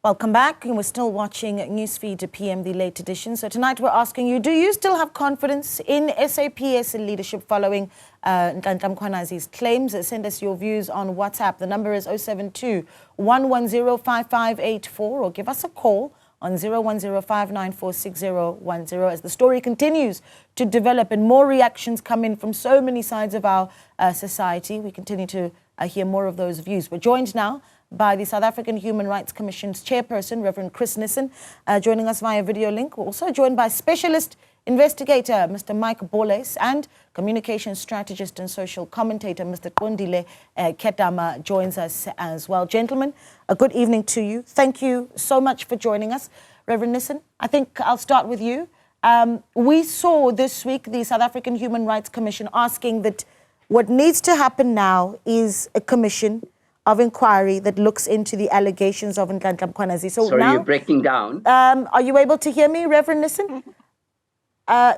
Welcome back. We're still watching Newsfeed PM, the late edition. So tonight we're asking you, do you still have confidence in SAPS leadership following Nhlanhla Mkhwanazi's claims? Send us your views on WhatsApp. The number is 072-110-5584 or give us a call on 010-594-6010 as the story continues to develop and more reactions come in from so many sides of our society. We continue to hear more of those views. We're joined now by the South African Human Rights Commission's chairperson, Reverend Chris Nissen, joining us via video link. We're also joined by specialist investigator, Mr. Mike Boles, and communication strategist and social commentator, Mr. Kondile Ketama, joins us as well. Gentlemen, a good evening to you. Thank you so much for joining us. Reverend Nissen, I think I'll start with you. We saw this week the South African Human Rights Commission asking that what needs to happen now is a commission of inquiry that looks into the allegations of Nhlanhla Mkhwanazi. So sorry, now, you're breaking down. Are you able to hear me, Reverend Nissen?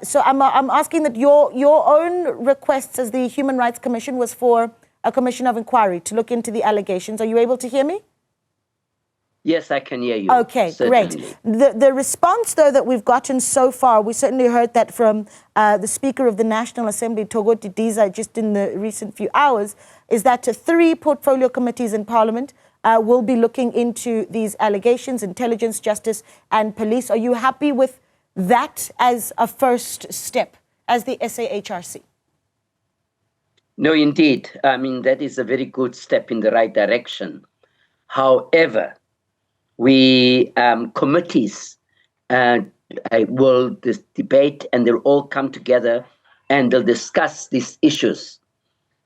So I'm asking that your own requests as the Human Rights Commission was for a commission of inquiry to look into the allegations. Are you able to hear me? Yes, I can hear you. Okay, certainly. Great. The response, though, that we've gotten so far, we certainly heard that from the Speaker of the National Assembly, Thoko Didiza, just in the recent few hours, is that 3 portfolio committees in Parliament will be looking into these allegations, intelligence, justice and police. Are you happy with that as a first step, as the SAHRC? No, indeed. I mean, that is a very good step in the right direction. However, committees will debate and they'll all come together and they'll discuss these issues.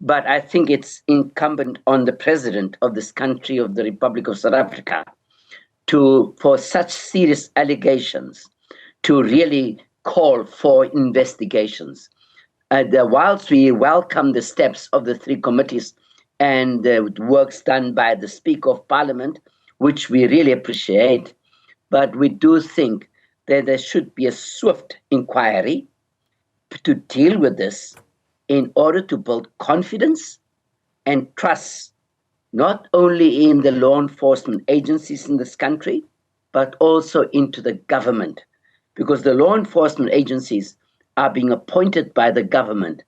But I think it's incumbent on the president of this country, of the Republic of South Africa, for such serious allegations, to really call for investigations. Whilst we welcome the steps of the 3 committees and the works done by the Speaker of Parliament, which we really appreciate, but we do think that there should be a swift inquiry to deal with this in order to build confidence and trust, not only in the law enforcement agencies in this country, but also into the government, because the law enforcement agencies are being appointed by the government.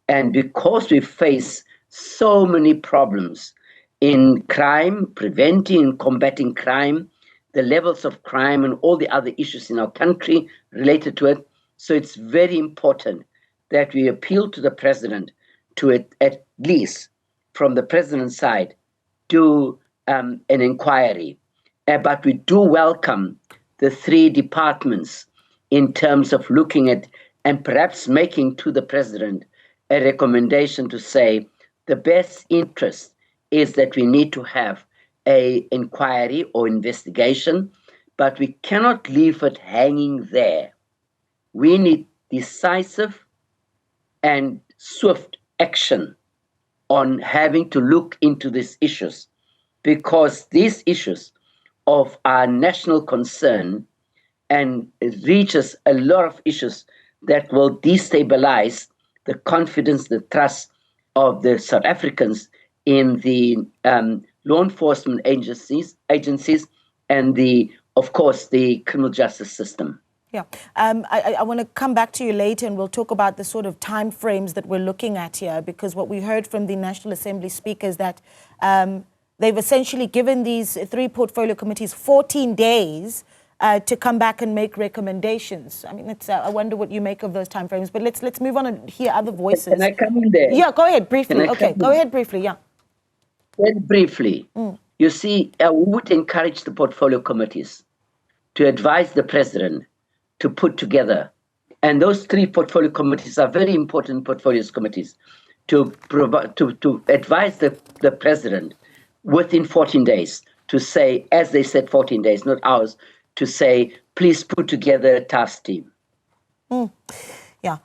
And because we face so many problems in crime, preventing and combating crime, the levels of crime and all the other issues in our country related to it. So it's very important that we appeal to the president to at least from the president's side do an inquiry. But we do welcome the 3 departments in terms of looking at and perhaps making to the president a recommendation to say the best interest is that we need to have an inquiry or investigation, but we cannot leave it hanging there. We need decisive and swift action on having to look into these issues, because these issues of our national concern and it reaches a lot of issues that will destabilize the confidence, the trust of the South Africans in the law enforcement agencies and of course, the criminal justice system. Yeah, I want to come back to you later and we'll talk about the sort of time frames that we're looking at here, because what we heard from the National Assembly Speaker is that they've essentially given these 3 portfolio committees 14 days to come back and make recommendations. I mean, I wonder what you make of those time frames, but let's move on and hear other voices. Can I come in there? Yeah, go ahead briefly. Okay, go ahead briefly, yeah. Very briefly, you see, we would encourage the portfolio committees to advise the president to put together, and those 3 portfolio committees are very important portfolio committees, to advise the president within 14 days to say, as they said, 14 days, not hours, to say, please put together a task team. Yeah,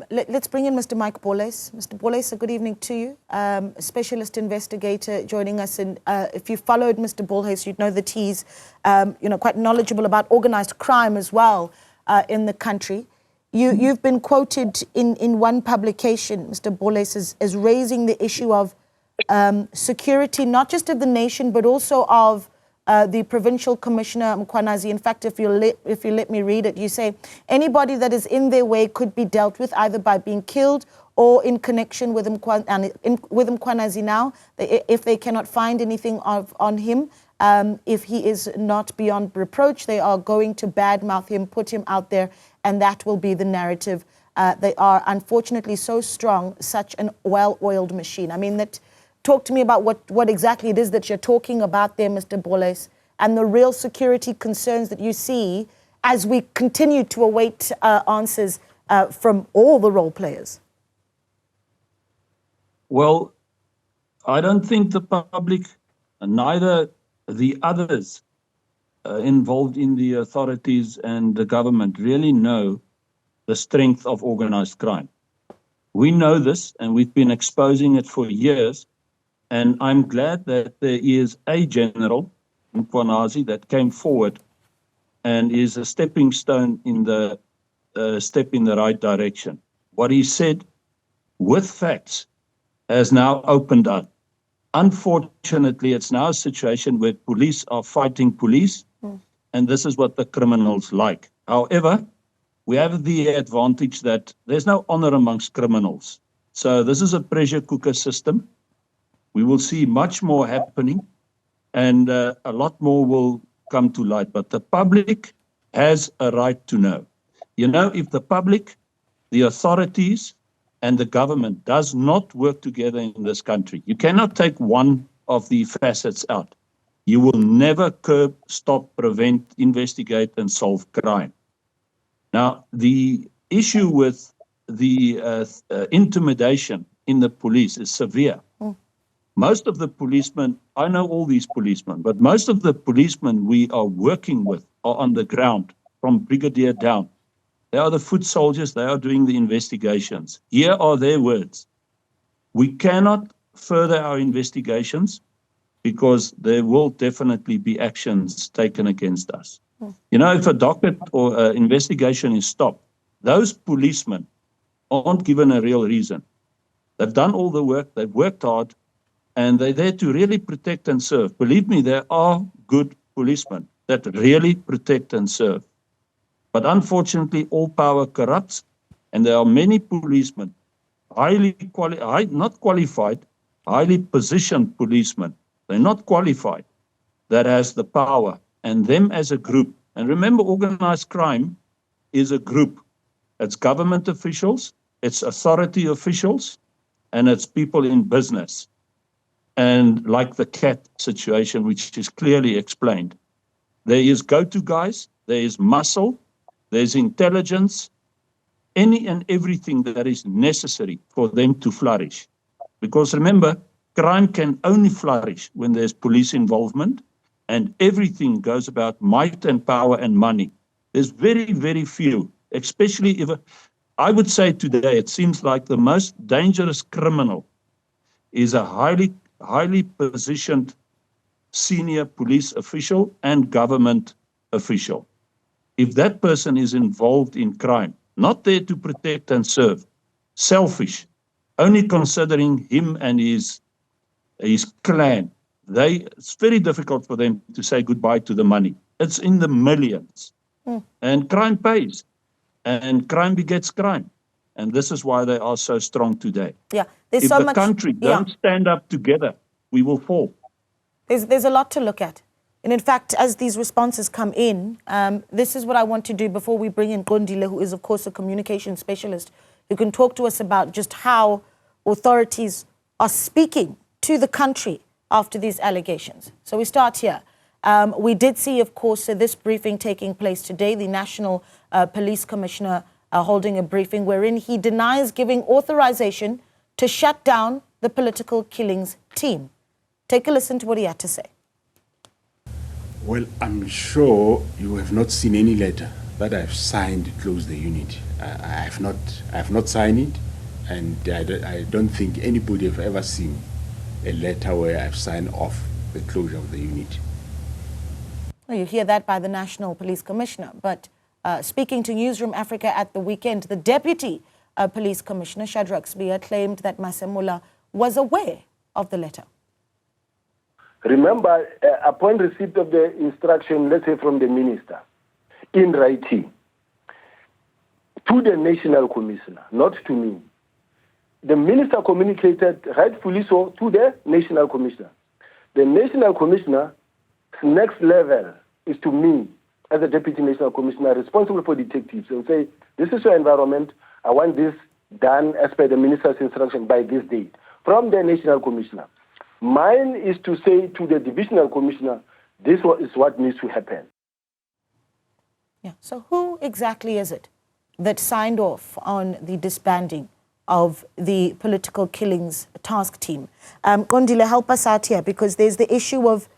let's bring in Mr. Mike Boles. Mr. Boles, a good evening to you. A specialist investigator joining us. And if you followed Mr. Boles, you'd know that he's quite knowledgeable about organized crime as well in the country. You've been quoted in one publication, Mr. Boles, as raising the issue of security, not just of the nation, but also of the provincial commissioner, Mkhwanazi. In fact, if you let me read it, you say, anybody that is in their way could be dealt with either by being killed or in connection with Mkhwanazi now, if they cannot find anything on him. If he is not beyond reproach, they are going to badmouth him, put him out there, and that will be the narrative. They are unfortunately so strong, such an well-oiled machine. I mean, talk to me about what exactly it is that you're talking about there, Mr. Boles, and the real security concerns that you see as we continue to await answers from all the role players. Well, I don't think the public, neither the others involved in the authorities and the government really know the strength of organized crime. We know this, and we've been exposing it for years, and I'm glad that there is a general, Mkhwanazi, that came forward and is a stepping stone in the step in the right direction. What he said with facts has now opened up. Unfortunately, it's now a situation where police are fighting police, and this is what the criminals like. However, we have the advantage that there's no honor amongst criminals. So this is a pressure cooker system. We will see much more happening, and a lot more will come to light. But the public has a right to know. You know, if the public, the authorities, and the government does not work together in this country, you cannot take one of the facets out. You will never curb, stop, prevent, investigate, and solve crime. Now, the issue with the intimidation in the police is severe. Most of the policemen, I know all these policemen, but most of the policemen we are working with are on the ground, from brigadier down. They are the foot soldiers, they are doing the investigations. Here are their words. We cannot further our investigations because there will definitely be actions taken against us. You know, if a docket or investigation is stopped, those policemen aren't given a real reason. They've done all the work, they've worked hard, and they're there to really protect and serve. Believe me, there are good policemen that really protect and serve. But unfortunately, all power corrupts, and there are many policemen, not qualified, highly positioned policemen. They're not qualified, that has the power, and them as a group. And remember, organized crime is a group. It's government officials, it's authority officials, and it's people in business. And like the cat situation, which is clearly explained, there is go-to guys, there is muscle, there's intelligence, any and everything that is necessary for them to flourish. Because remember, crime can only flourish when there's police involvement, and everything goes about might and power and money. There's very, very few, especially if, I would say today, it seems like the most dangerous criminal is a highly positioned senior police official and government official. If that person is involved in crime, not there to protect and serve, selfish, only considering him and his clan, it's very difficult for them to say goodbye to the money. It's in the millions. And crime pays. And crime begets crime. And this is why they are so strong today. Yeah, there's if so the much, country don't stand up together, we will fall. There's a lot to look at. And in fact, as these responses come in, this is what I want to do before we bring in Gondile, who is, of course, a communication specialist, who can talk to us about just how authorities are speaking to the country after these allegations. So we start here. We did see, of course, this briefing taking place today, the National Police Commissioner holding a briefing wherein he denies giving authorization to shut down the political killings team. Take a listen to what he had to say. Well, I'm sure you have not seen any letter that I've signed to close the unit. I have not signed it, and I don't think anybody have ever seen a letter where I've signed off the closure of the unit. Well, you hear that by the National Police Commissioner, but speaking to Newzroom Afrika at the weekend, the Deputy Police Commissioner, Shadrack Spear, claimed that Masemola was aware of the letter. Remember, upon receipt of the instruction, let's say from the minister, in writing, to the national commissioner, not to me. The minister communicated, rightfully so, to the national commissioner. The national commissioner's next level is to me, as a deputy national commissioner responsible for detectives, and say, this is your environment, I want this done as per the minister's instruction by this date, from the national commissioner. Mine is to say to the divisional commissioner, this is what needs to happen. Yeah. So who exactly is it that signed off on the disbanding of the political killings task team? Gondile, help us out here, because there's the issue of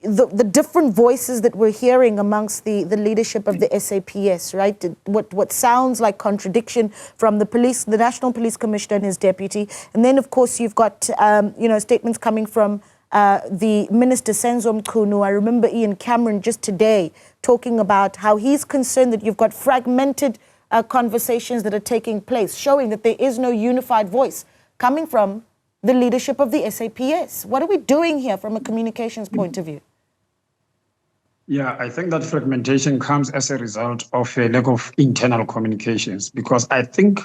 the different voices that we're hearing amongst the leadership of the SAPS, right? What sounds like contradiction from the National Police Commissioner and his deputy. And then, of course, you've got, statements coming from the Minister Senzo Mchunu. I remember Ian Cameron just today talking about how he's concerned that you've got fragmented conversations that are taking place, showing that there is no unified voice coming from the leadership of the SAPS. What are we doing here from a communications point of view? Yeah, I think that fragmentation comes as a result of a lack of internal communications, because I think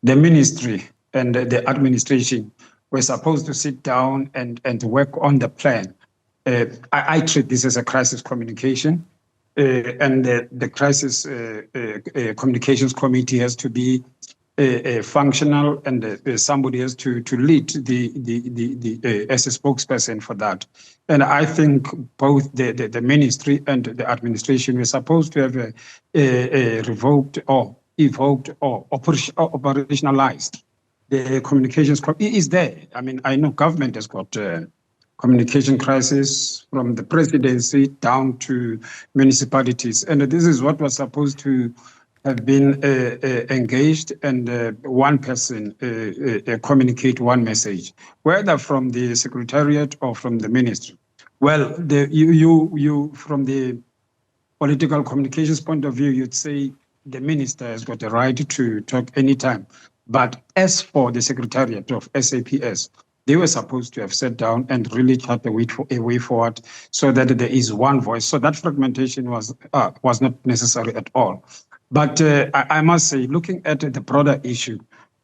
the ministry and the administration were supposed to sit down and work on the plan. I treat this as a crisis communication, and the crisis communications committee has to be functional, and somebody has to lead as a spokesperson for that. And I think both the ministry and the administration were supposed to have revoked or evoked or operationalized the communications. It is there. I mean, I know government has got communication crisis from the presidency down to municipalities, and this is what was supposed to have been engaged, and one person communicate one message, whether from the secretariat or from the ministry. Well, you from the political communications point of view, you'd say the minister has got the right to talk anytime. But as for the secretariat of SAPS, they were supposed to have sat down and really chart a way forward so that there is one voice. So that fragmentation was not necessary at all. But I must say, looking at the broader issue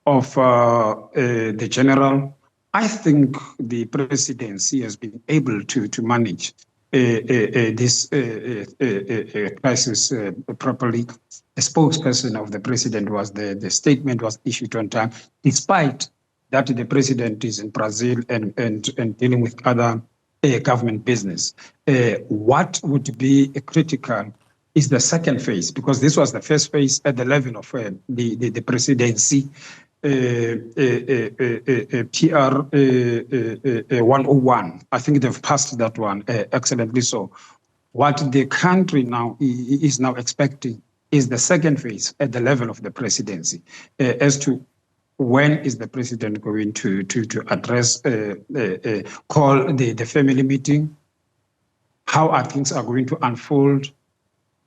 of the general, I think the presidency has been able to manage this crisis properly. A spokesperson of the president was there. The statement was issued on time, despite that the president is in Brazil and dealing with other government business. What would be critical is the second phase, because this was the first phase at the level of the presidency, PR 101. I think they've passed that one excellently so. What the country now is now expecting is the second phase at the level of the presidency, as to when is the president going to address, call the family meeting, how are things are going to unfold.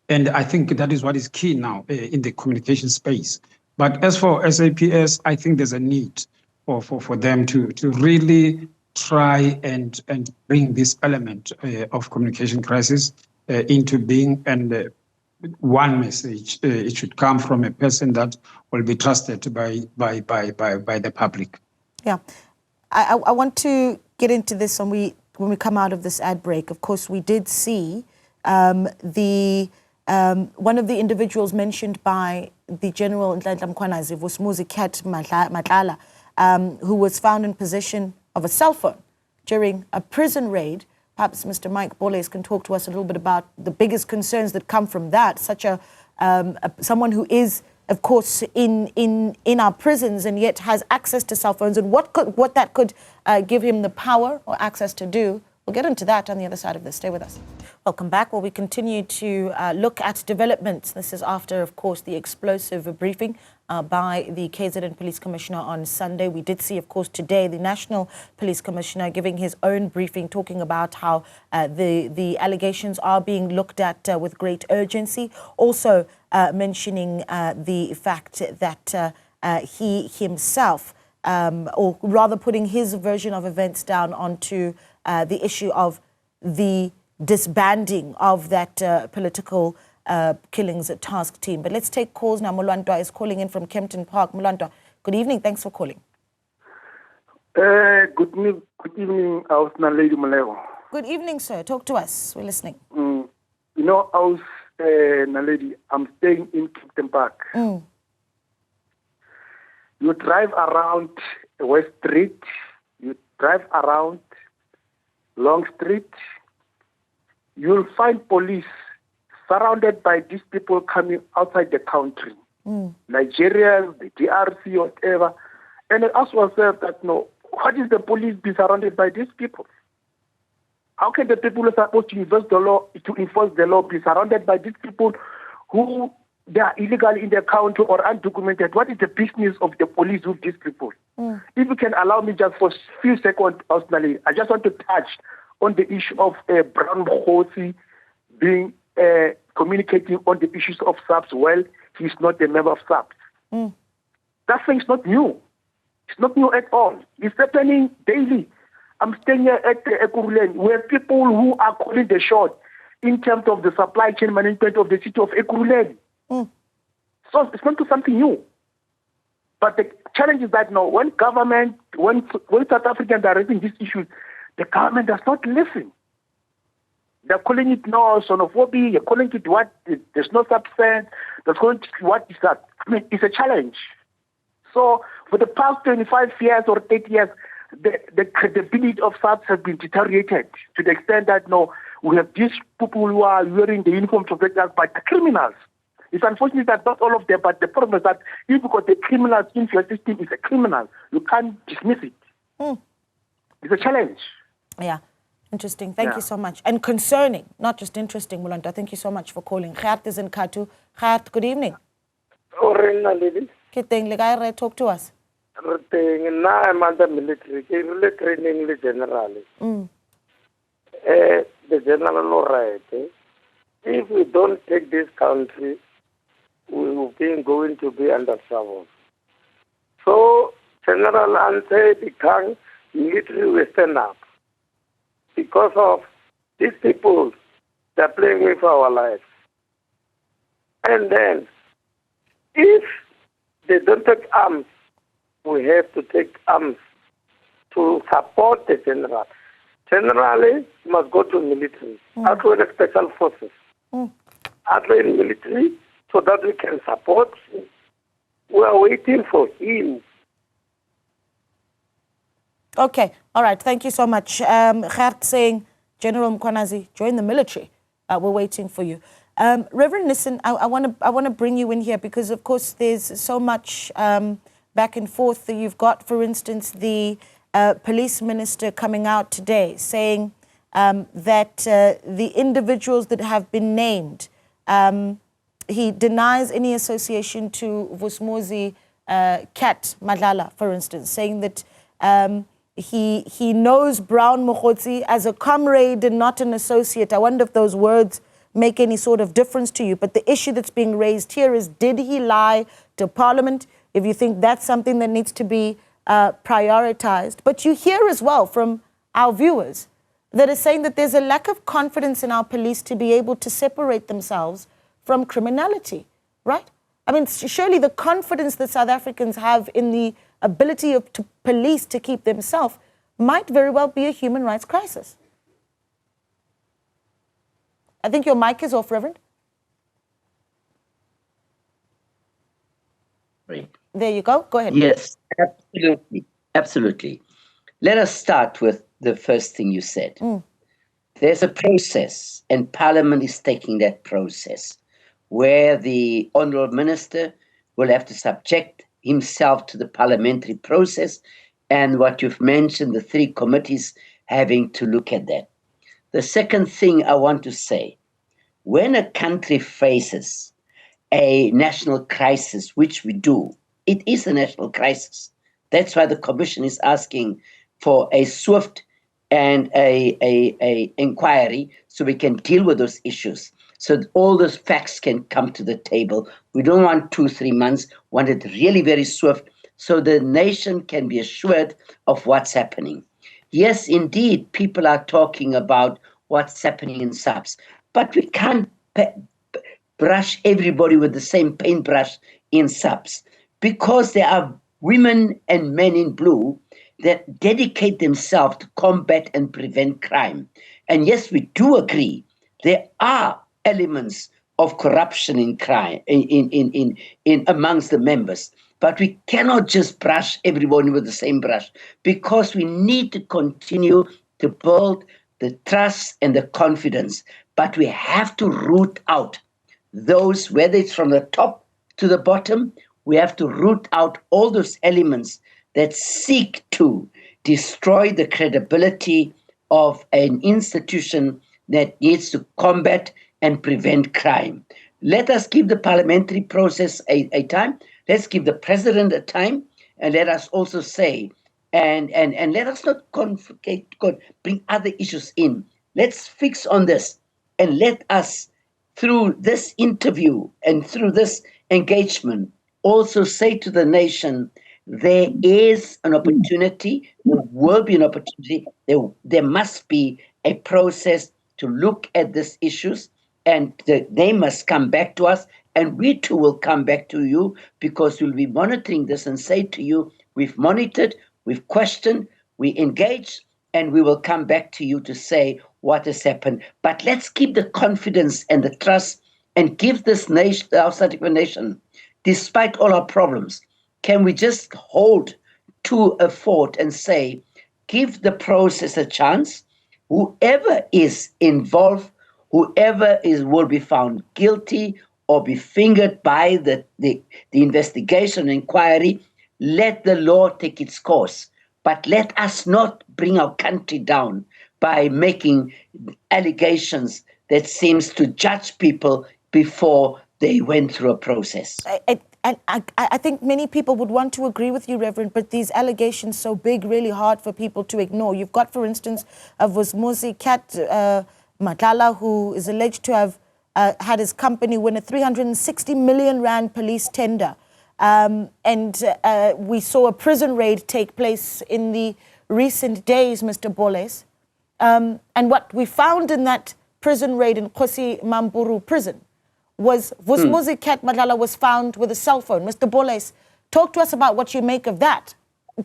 And I think that is what is key now in the communication space. But as for SAPS, I think there's a need for them to really try and bring this element of communication crisis into being, and one message, it should come from a person that will be trusted by the public. Yeah, I want to get into this when we come out of this ad break. Of course, we did see one of the individuals mentioned by the General Nhlanhla Mkhwanazi, Vusumuzi Cat Nhlanhla, who was found in possession of a cell phone during a prison raid. Perhaps Mr. Mike Boles can talk to us a little bit about the biggest concerns that come from that. Such someone who is, of course, in our prisons and yet has access to cell phones, and what that could give him the power or access to do. We'll get into that on the other side of this. Stay with us. Welcome back. Well, we continue to look at developments. This is after, of course, the explosive briefing by the KZN Police Commissioner on Sunday. We did see, of course, today the National Police Commissioner giving his own briefing, talking about how the allegations are being looked at with great urgency. Also mentioning the fact that he himself, or rather putting his version of events down onto the issue of the disbanding of that political killings task team. But let's take calls now. Mulwantwa is calling in from Kempton Park. Mulwantwa, good evening. Thanks for calling. Good evening, Lady Malego. Good evening, sir. Talk to us. We're listening. You know, Naledi, I'm staying in Kempton Park. You drive around West Street, you drive around Long Street, you'll find police surrounded by these people coming outside the country. Nigerians, the DRC, whatever. And I ask myself that, no, what is the police be surrounded by these people? How can the people who are supposed to enforce the law be surrounded by these people who they are illegal in their country or undocumented? What is the business of the police with these people? If you can allow me just for a few seconds, personally, I just want to touch on the issue of Brown Mkhwanazi being communicating on the issues of SAPS. Well, he's not a member of SAPS. That thing's not new. It's not new at all. It's happening daily. I'm staying here at Ekurhuleni, where people who are calling the shot in terms of the supply chain management of the city of Ekurhuleni. So it's not something new. But the challenge is that now, when South Africans are raising these issues, the government does not listen. They're calling it now xenophobia. You're calling it what? There's no substance. They're calling it what is that? I mean, it's a challenge. So for the past 25 years or 30 years, the credibility of SAPS has been deteriorated to the extent that now we have these people who are wearing the uniform protectors, but the criminals. It's unfortunate that not all of them, but the problem is that if you got the criminals in your system is a criminal, you can't dismiss it. It's a challenge. Yeah, interesting. Thank you so much. And concerning, not just interesting, Mulanta. Thank you so much for calling. Khayat is in Katu. Khayat, good evening. Talk to us. I'm under military, training generally. The general right. If we don't take this country, we will be going to be under trouble. So, General answer the military will stand up because of these people they're playing with our lives. And then, if they don't take arms, we have to take arms to support the general. Generally, must go to military, after the special forces, after in military, so that we can support him. We are waiting for him. Okay, all right. Thank you so much. Khayat saying, General Mkhwanazi, join the military. We're waiting for you. Reverend Nissen, I want to bring you in here because, of course, there's so much back and forth that you've got. For instance, the police minister coming out today saying that the individuals that have been named, he denies any association to Vusumuzi Cat Nhlanhla, for instance, saying that he knows Brown Mkhwanazi as a comrade and not an associate. I wonder if those words make any sort of difference to you. But the issue that's being raised here is, did he lie to Parliament? If you think that's something that needs to be prioritized. But you hear as well from our viewers that are saying that there's a lack of confidence in our police to be able to separate themselves from criminality, right? I mean, surely the confidence that South Africans have in the ability of police to keep themselves might very well be a human rights crisis. I think your mic is off, Reverend. Right. There you go. Go ahead. Yes, absolutely. Absolutely. Let us start with the first thing you said. There's a process, and Parliament is taking that process, where the Honourable Minister will have to subject himself to the parliamentary process, and what you've mentioned, the three committees having to look at that. The second thing I want to say, when a country faces a national crisis, which we do, it is a national crisis. That's why the Commission is asking for a swift and a inquiry so we can deal with those issues, so that all those facts can come to the table. We don't want 2-3 months, want it really very swift, so the nation can be assured of what's happening. Yes, indeed, people are talking about what's happening in SAPS, but we can't brush everybody with the same paintbrush in SAPS, because there are women and men in blue that dedicate themselves to combat and prevent crime. And yes, we do agree there are elements of corruption in crime in amongst the members. But we cannot just brush everyone with the same brush, because we need to continue to build the trust and the confidence. But we have to root out those, whether it's from the top to the bottom, we have to root out all those elements that seek to destroy the credibility of an institution that needs to combat and prevent crime. Let us give the parliamentary process a time. Let's give the president a time, and let us also say, and let us not bring other issues in. Let's fix on this, and let us, through this interview and through this engagement, also say to the nation, there is an opportunity, there will be an opportunity, there must be a process to look at these issues, and they must come back to us, and we too will come back to you, because we'll be monitoring this and say to you, we've monitored, we've questioned, we engaged, and we will come back to you to say what has happened. But let's keep the confidence and the trust and give this nation, our South African nation, despite all our problems, can we just hold to a fort and say, give the process a chance. Whoever is involved, whoever will be found guilty or be fingered by the investigation and inquiry, let the law take its course. But let us not bring our country down by making allegations that seems to judge people before they went through a process. I think many people would want to agree with you, Reverend, but these allegations so big, really hard for people to ignore. You've got, for instance, Mkhwanazi Cat Nhlanhla, who is alleged to have had his company win a 360 million rand police tender. We saw a prison raid take place in the recent days, Mr. Boles. And what we found in that prison raid in Khosi Mamburu prison was Mkhwanazi Cat Nhlanhla was found with a cell phone. Mr. Boles, talk to us about what you make of that.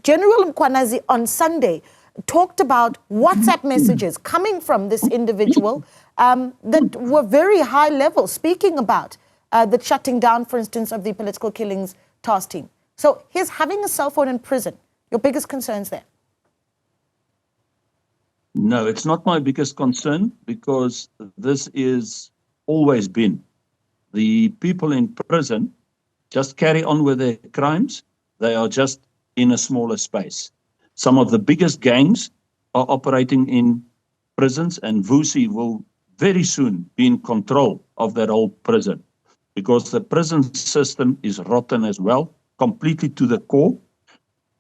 General Mkhwanazi on Sunday talked about WhatsApp messages coming from this individual that were very high level, speaking about the shutting down, for instance, of the political killings task team. So he's having a cell phone in prison. Your biggest concerns there? No, it's not my biggest concern, because this is always been. The people in prison just carry on with their crimes. They are just in a smaller space. Some of the biggest gangs are operating in prisons, and Vusi will very soon be in control of that whole prison, because the prison system is rotten as well, completely to the core.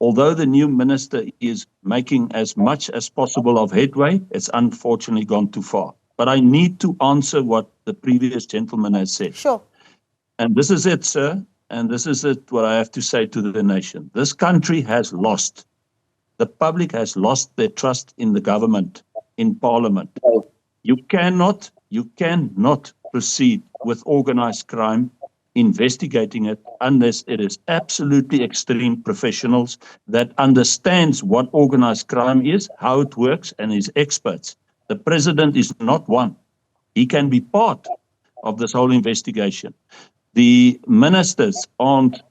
Although the new minister is making as much as possible of headway, it's unfortunately gone too far. But I need to answer what the previous gentleman has said. Sure. And this is it, sir. And this is it, what I have to say to the nation. This country has lost. The public has lost their trust in the government, in parliament. You cannot proceed with organized crime, investigating it, unless it is absolutely extreme professionals that understands what organized crime is, how it works, and is experts. The president is not one. He can be part of this whole investigation. The ministers aren't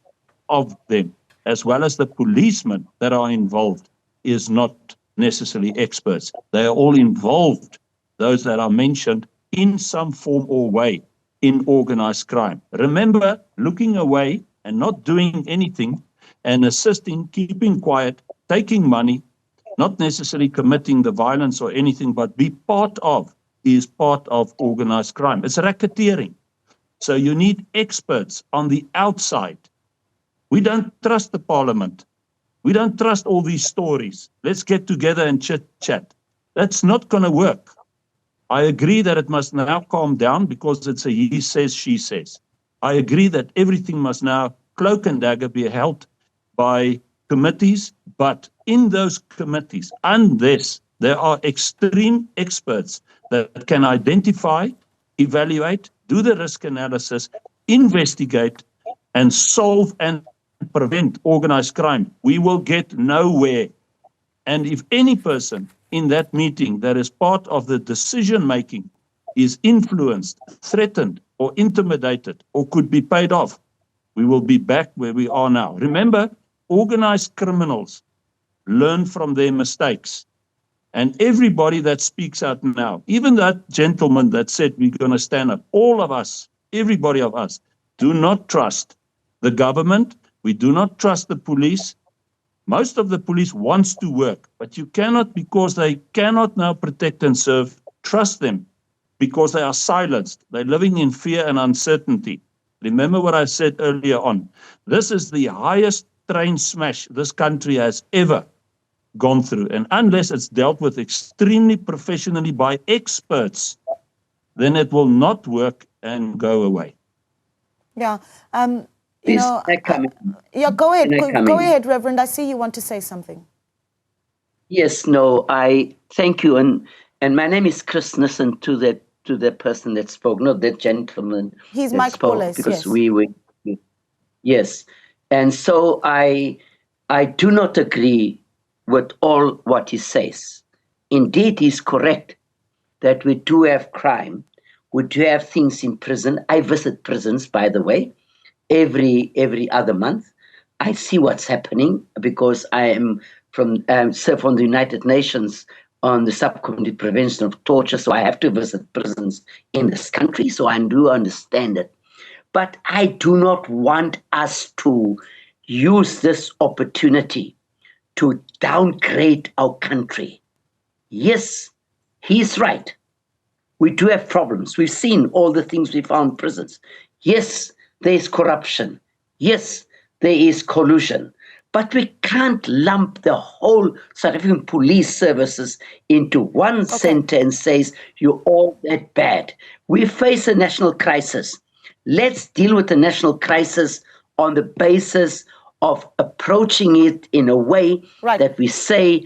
of them, as well as the policemen that are involved, is not necessarily experts. They are all involved, those that are mentioned, in some form or way in organized crime. Remember, looking away and not doing anything and assisting, keeping quiet, taking money, not necessarily committing the violence or anything, but be part of, is part of organized crime. It's racketeering. So you need experts on the outside. We don't trust the parliament. We don't trust all these stories. Let's get together and chit-chat. That's not going to work. I agree that it must now calm down, because it's a he says, she says. I agree that everything must now, cloak and dagger, be held by committees, but in those committees, unless there are extreme experts that can identify, evaluate, do the risk analysis, investigate, and solve and prevent organized crime, we will get nowhere. And if any person in that meeting that is part of the decision-making is influenced, threatened, or intimidated, or could be paid off, we will be back where we are now. Remember, organized criminals learn from their mistakes. And everybody that speaks out now, even that gentleman that said we're going to stand up, all of us, everybody of us, do not trust the government. We do not trust the police. Most of the police wants to work, but you cannot, because they cannot now protect and serve, trust them because they are silenced. They're living in fear and uncertainty. Remember what I said earlier on. This is the highest train smash this country has ever gone through. And unless it's dealt with extremely professionally by experts, then it will not work and go away. Yeah. Please, Yeah, go ahead. Go ahead, Reverend. I see you want to say something. Yes, no, I thank you. And my name is Chris Nissen, to the person that spoke, not that gentleman. He's that Mike spoke, Paulus, because yes. we were, yes. And so I do not agree with all what he says. Indeed, he's correct that we do have crime. We do have things in prison. I visit prisons, by the way, every other month. I see what's happening because I am serve on the United Nations on the Subcommittee Prevention of Torture, so I have to visit prisons in this country, so I do understand it. But I do not want us to use this opportunity to downgrade our country. Yes, he's right. We do have problems. We've seen all the things we found in prisons. Yes, there is corruption. Yes, there is collusion. But we can't lump the whole South African police services into one center and say, you're all that bad. We face a national crisis. Let's deal with the national crisis on the basis of approaching it in a way that we say,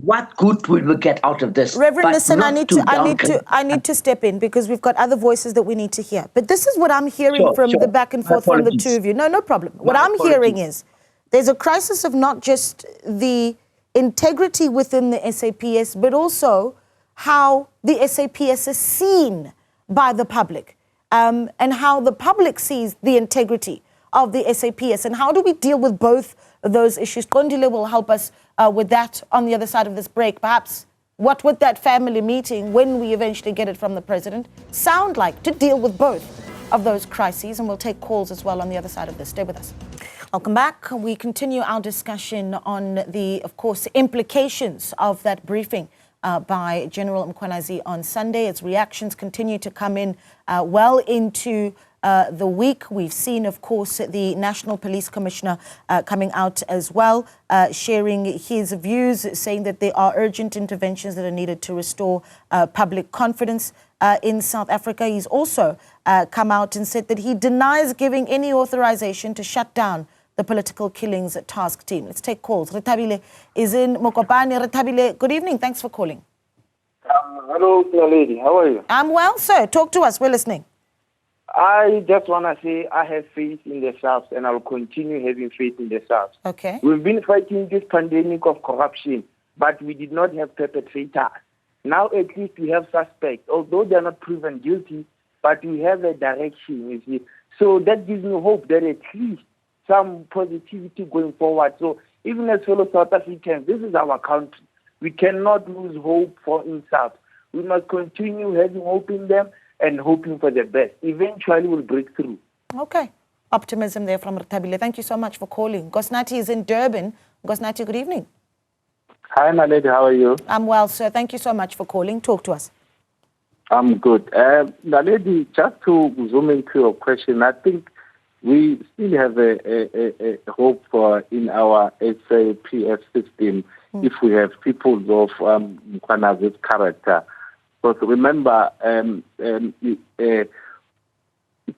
what good will we get out of this? Reverend Nissen, I need to step in because we've got other voices that we need to hear. But this is what I'm hearing from the back and forth from the two of you. No problem. What I'm hearing is there's a crisis of not just the integrity within the SAPS, but also how the SAPS is seen by the public, and how the public sees the integrity of the SAPS. And how do we deal with both of those issues? Kondile will help us with that on the other side of this break. Perhaps what would that family meeting, when we eventually get it from the president, sound like to deal with both of those crises? And we'll take calls as well on the other side of this. Stay with us. Welcome back. We continue our discussion on the, of course, implications of that briefing by General Mkhwanazi on Sunday. Its reactions continue to come in well into the week. We've seen, of course, the National Police Commissioner coming out as well, sharing his views, saying that there are urgent interventions that are needed to restore public confidence in South Africa. He's also come out and said that he denies giving any authorization to shut down the political killings task team. Let's take calls. Retabile is in Mokopane. Retabile, good evening. Thanks for calling. Hello, lady. How are you? I'm well, sir. Talk to us. We're listening. I just want to say I have faith in the SAPS and I will continue having faith in the SAPS. Okay. We've been fighting this pandemic of corruption, but we did not have perpetrators. Now at least we have suspects, although they are not proven guilty, but we have a direction, you see. So that gives me hope that at least some positivity going forward. So even as fellow South Africans, this is our country. We cannot lose hope for SAPS. We must continue having hope in them and hoping for the best. Eventually we'll break through. Okay. Optimism there from Retabile. Thank you so much for calling. Gosnati is in Durban. Gosnati, good evening. Hi, my lady. How are you? I'm well, sir. Thank you so much for calling. Talk to us. I'm good. My lady, just to zoom into your question, I think we still have a hope for in our SAPS system if we have people of Mkhwanazi's character. But remember, the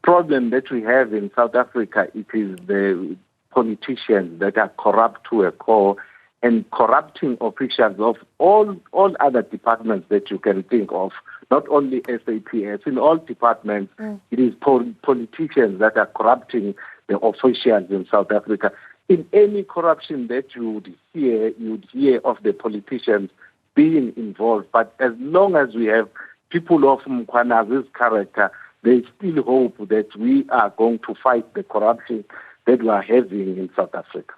problem that we have in South Africa, it is the politicians that are corrupt to a core and corrupting officials of all other departments that you can think of, not only SAPS, in all departments, it is politicians that are corrupting the officials in South Africa. In any corruption that you'd hear of the politicians being involved. But as long as we have people of Mkhwanazi's character, there is still hope that we are going to fight the corruption that we are having in South Africa.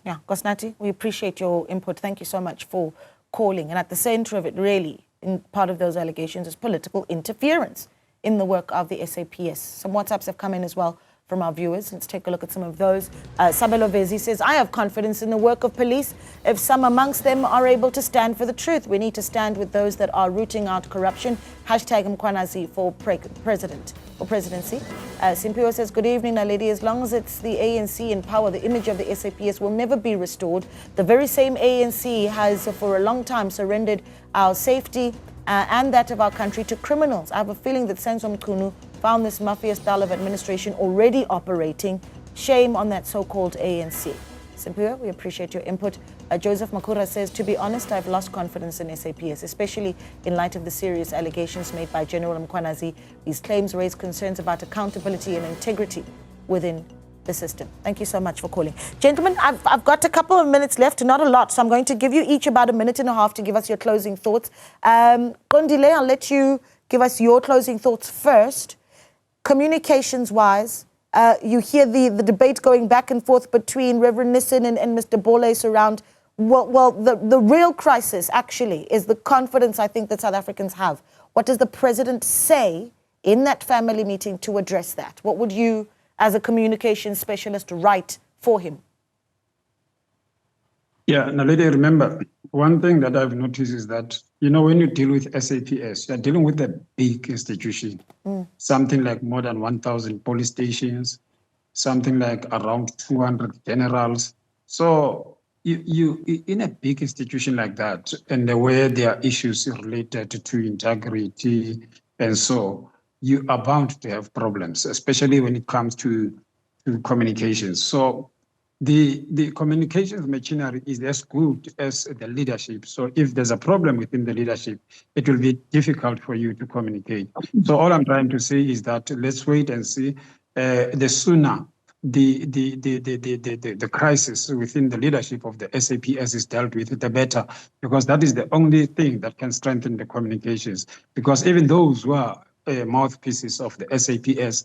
Yeah, Nkosinathi, we appreciate your input. Thank you so much for calling. And at the center of it, really, in part of those allegations is political interference in the work of the SAPS. Some WhatsApps have come in as well from our viewers. Let's take a look at some of those. Sabelo Vezi says, I have confidence in the work of police. If some amongst them are able to stand for the truth, we need to stand with those that are rooting out corruption. Hashtag Mkhwanazi for president or presidency. Simpiwe says, good evening, Naledi. As long as it's the ANC in power, the image of the SAPS will never be restored. The very same ANC has for a long time surrendered our safety and that of our country to criminals. I have a feeling that Senzo Mchunu found this mafia style of administration already operating. Shame on that so-called ANC. Simpiwe, we appreciate your input. Joseph Makura says, to be honest, I've lost confidence in SAPS, especially in light of the serious allegations made by General Mkhwanazi. These claims raise concerns about accountability and integrity within the system. Thank you so much for calling. Gentlemen, I've got a couple of minutes left, not a lot, so I'm going to give you each about a minute and a half to give us your closing thoughts. Kondile, I'll let you give us your closing thoughts first. Communications-wise, you hear the debate going back and forth between Reverend Nissen and Mr. Boles around, the real crisis actually is the confidence I think that South Africans have. What does the president say in that family meeting to address that? What would you, as a communications specialist, write for him? Yeah, Naledi, remember, one thing that I've noticed is that, you know, when you deal with SAPS, you're dealing with a big institution, something like more than 1,000 police stations, something like around 200 generals. So you in a big institution like that, and where there are issues related to integrity, and so you are bound to have problems, especially when it comes to communications. So the communications machinery is as good as the leadership. So if there's a problem within the leadership, it will be difficult for you to communicate. So all I'm trying to say is that let's wait and see. The sooner the crisis within the leadership of the SAPS is dealt with, the better, because that is the only thing that can strengthen the communications. Because even those who are mouthpieces of the SAPS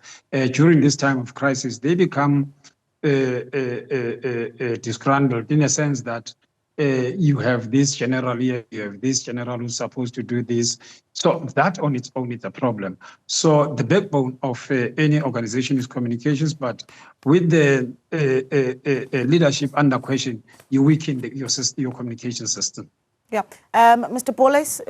during this time of crisis, they become disgruntled in a sense that you have this general here, you have this general who's supposed to do this. So that on its own is a problem. So the backbone of any organization is communications, but with the leadership under question, you weaken your communication system. Yeah, Mr. Boles,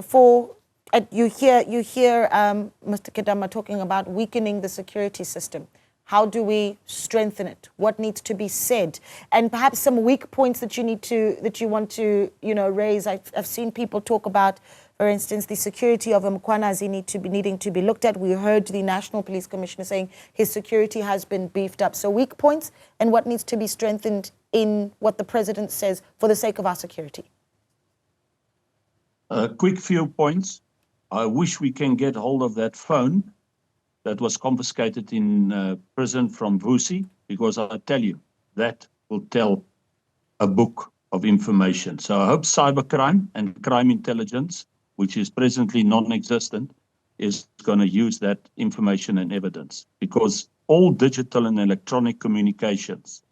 you hear Mr. Kedama talking about weakening the security system. How do we strengthen it? What needs to be said? And perhaps some weak points that you want to raise. I've seen people talk about, for instance, the security of Mkhwanazi needing to be looked at. We heard the National Police Commissioner saying his security has been beefed up. So weak points and what needs to be strengthened in what the president says for the sake of our security. A quick few points. I wish we can get hold of that phone that was confiscated in prison from Vusi, because I tell you, that will tell a book of information. So I hope cybercrime and crime intelligence, which is presently non-existent, is going to use that information and evidence, because all digital and electronic communications,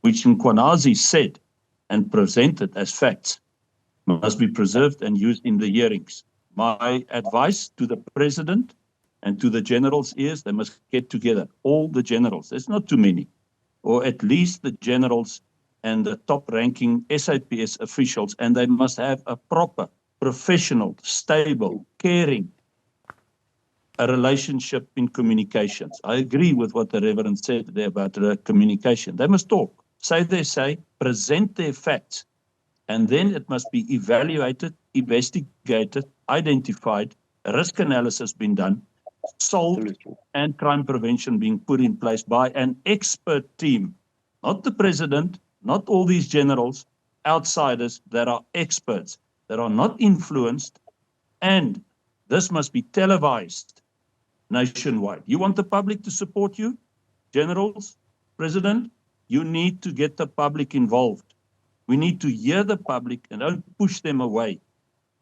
which Mkhwanazi said and presented as facts, must be preserved and used in the hearings. My advice to the president and to the generals is they must get together, all the generals. There's not too many, or at least the generals and the top-ranking SAPS officials, and they must have a proper, professional, stable, caring a relationship in communications. I agree with what the Reverend said there about communication. They must talk, say their say, present their facts, and then it must be evaluated, investigated, identified, risk analysis being done, solved, and crime prevention being put in place by an expert team not the president, not all these generals, outsiders that are experts, that are not influenced, and this must be televised nationwide. You want the public to support you? Generals, president, you need to get the public involved. We need to hear the public and don't push them away.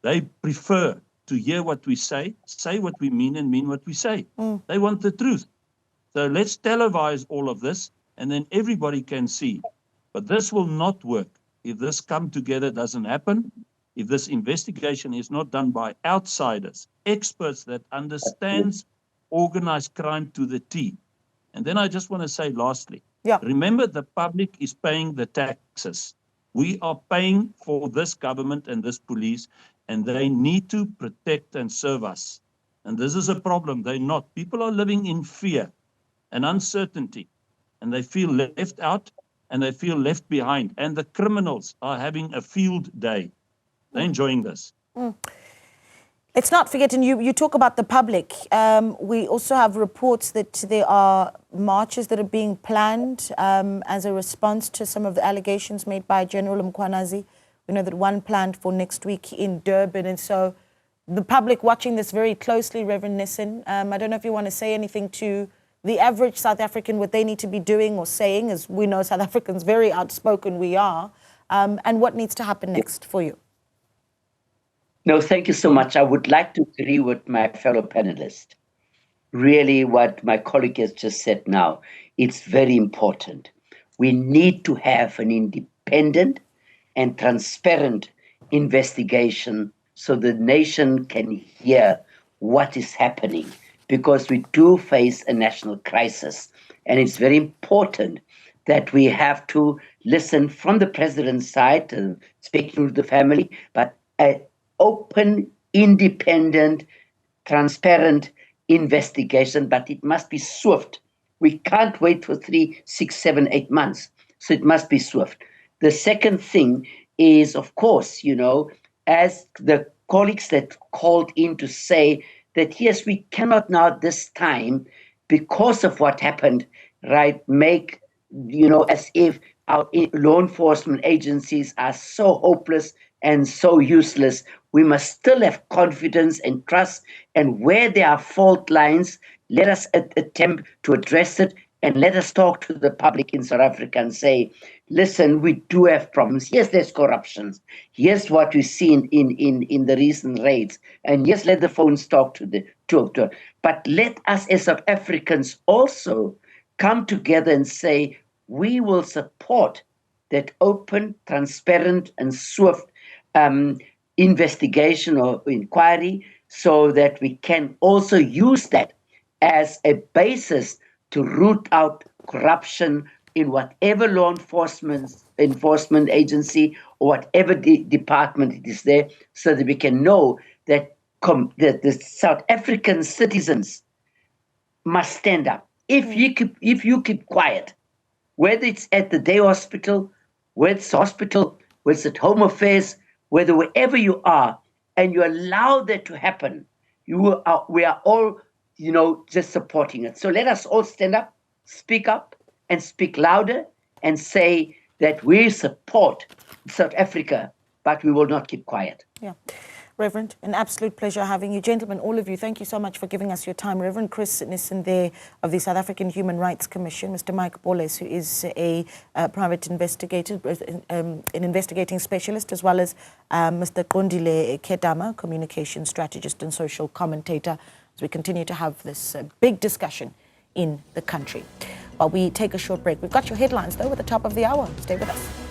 They prefer to hear what we say what we mean, and mean what we say. They want the truth. So let's televise all of this, and then everybody can see. But this will not work if this come together doesn't happen, if this investigation is not done by outsiders, experts that understands organized crime to the T. And then I just want to say lastly, remember the public is paying the taxes. We are paying for this government and this police, and they need to protect and serve us. And this is a problem. They're not. People are living in fear and uncertainty, and they feel left out and they feel left behind. And the criminals are having a field day. They're enjoying this. Let's not forget, and you talk about the public. We also have reports that there are marches that are being planned as a response to some of the allegations made by General Mkhwanazi. We know that one planned for next week in Durban. And so the public watching this very closely, Reverend Nissen, I don't know if you want to say anything to the average South African, what they need to be doing or saying, as we know South Africans, very outspoken we are, and what needs to happen next for you. No, thank you so much. I would like to agree with my fellow panelist. Really, what my colleague has just said now, it's very important. We need to have an independent and transparent investigation so the nation can hear what is happening, because we do face a national crisis. And it's very important that we have to listen from the president's side, speaking to the family, but open, independent, transparent investigation, but it must be swift. We can't wait for 3, 6, 7, 8 months. So it must be swift. The second thing is, of course, as the colleagues that called in to say that, yes, we cannot now this time, because of what happened, right, make, as if our law enforcement agencies are so hopeless and so useless. We must still have confidence and trust, and where there are fault lines, let us attempt to address it, and let us talk to the public in South Africa and say, listen, we do have problems. Yes, there's corruption. Yes, what we've seen in the recent raids. And yes, let the phones talk to the doctor. But let us as South Africans also come together and say, we will support that open, transparent, and swift investigation or inquiry, so that we can also use that as a basis to root out corruption in whatever law enforcement agency or whatever department it is there, so that we can know that the South African citizens must stand up. If you keep quiet, whether it's at the day hospital, whether it's hospital, whether it's at Home Affairs, whether wherever you are, and you allow that to happen, we are all, just supporting it. So let us all stand up, and speak louder, and say that we support South Africa, but we will not keep quiet. Yeah. Reverend, an absolute pleasure having you. Gentlemen, all of you, thank you so much for giving us your time. Reverend Chris Nissen there of the South African Human Rights Commission, Mr. Mike Boles, who is a private investigator, an investigating specialist, as well as Mr. Qondile Kedama, communication strategist and social commentator, as we continue to have this big discussion in the country. While we take a short break, we've got your headlines, though, at the top of the hour. Stay with us.